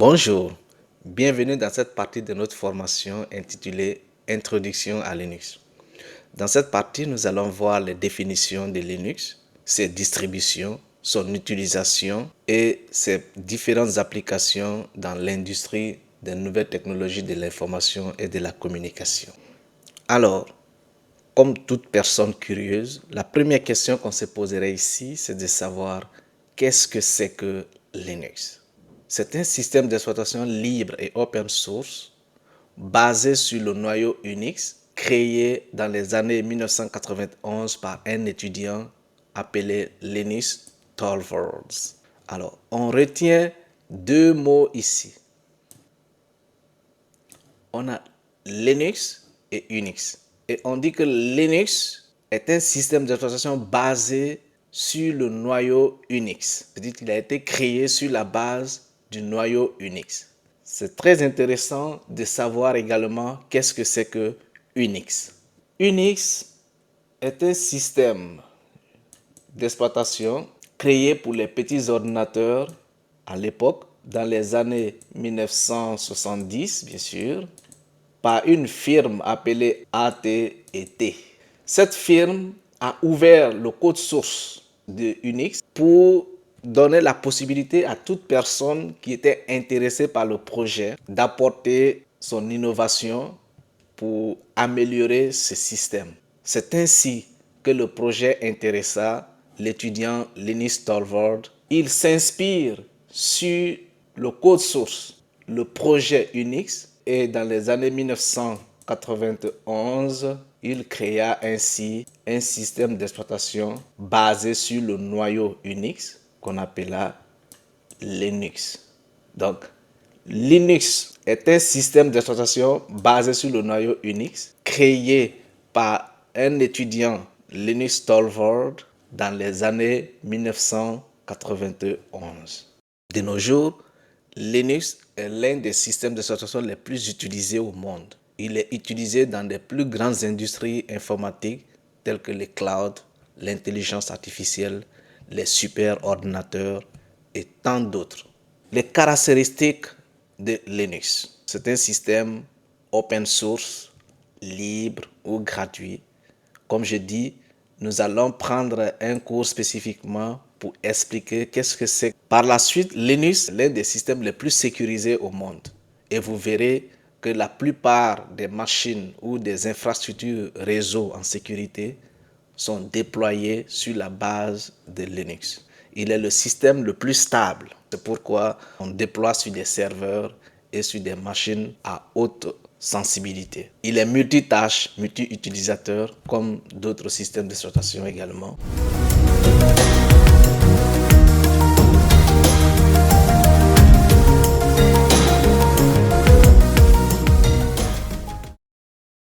Bonjour, bienvenue dans cette partie de notre formation intitulée Introduction à Linux. Dans cette partie, nous allons voir les définitions de Linux, ses distributions, son utilisation et ses différentes applications dans l'industrie des nouvelles technologies de l'information et de la communication. Alors, comme toute personne curieuse, la première question qu'on se poserait ici, c'est de savoir qu'est-ce que c'est que Linux. C'est un système d'exploitation libre et open source basé sur le noyau Unix créé dans les années 1991 par un étudiant appelé Linus Torvalds. Alors, on retient deux mots ici. On a Linux et Unix. Et on dit que Linux est un système d'exploitation basé sur le noyau Unix. C'est-à-dire qu'il a été créé sur la base du noyau Unix. C'est très intéressant de savoir également qu'est-ce que c'est que Unix. Unix est un système d'exploitation créé pour les petits ordinateurs à l'époque, dans les années 1970, bien sûr, par une firme appelée AT&T. Cette firme a ouvert le code source de Unix pour donner la possibilité à toute personne qui était intéressée par le projet d'apporter son innovation pour améliorer ce système. C'est ainsi que le projet intéressa l'étudiant Linus Torvalds. Il s'inspire sur le code source, le projet Unix, et dans les années 1991, il créa ainsi un système d'exploitation basé sur le noyau Unix qu'on appela Linux. Donc, Linux est un système d'exploitation basé sur le noyau Unix créé par un étudiant, Linus Torvalds, dans les années 1991. De nos jours, Linux est l'un des systèmes d'exploitation les plus utilisés au monde. Il est utilisé dans les plus grandes industries informatiques telles que les clouds, l'intelligence artificielle, les superordinateurs et tant d'autres. Les caractéristiques de Linux. C'est un système open source, libre ou gratuit. Comme je dis, nous allons prendre un cours spécifiquement pour expliquer qu'est-ce que c'est. Par la suite, Linux est l'un des systèmes les plus sécurisés au monde. Et vous verrez que la plupart des machines ou des infrastructures réseau en sécurité sont déployées sur la base de Linux. Il est le système le plus stable. C'est pourquoi on déploie sur des serveurs et sur des machines à haute sensibilité. Il est multitâche, multi-utilisateur, comme d'autres systèmes d'exploitation également.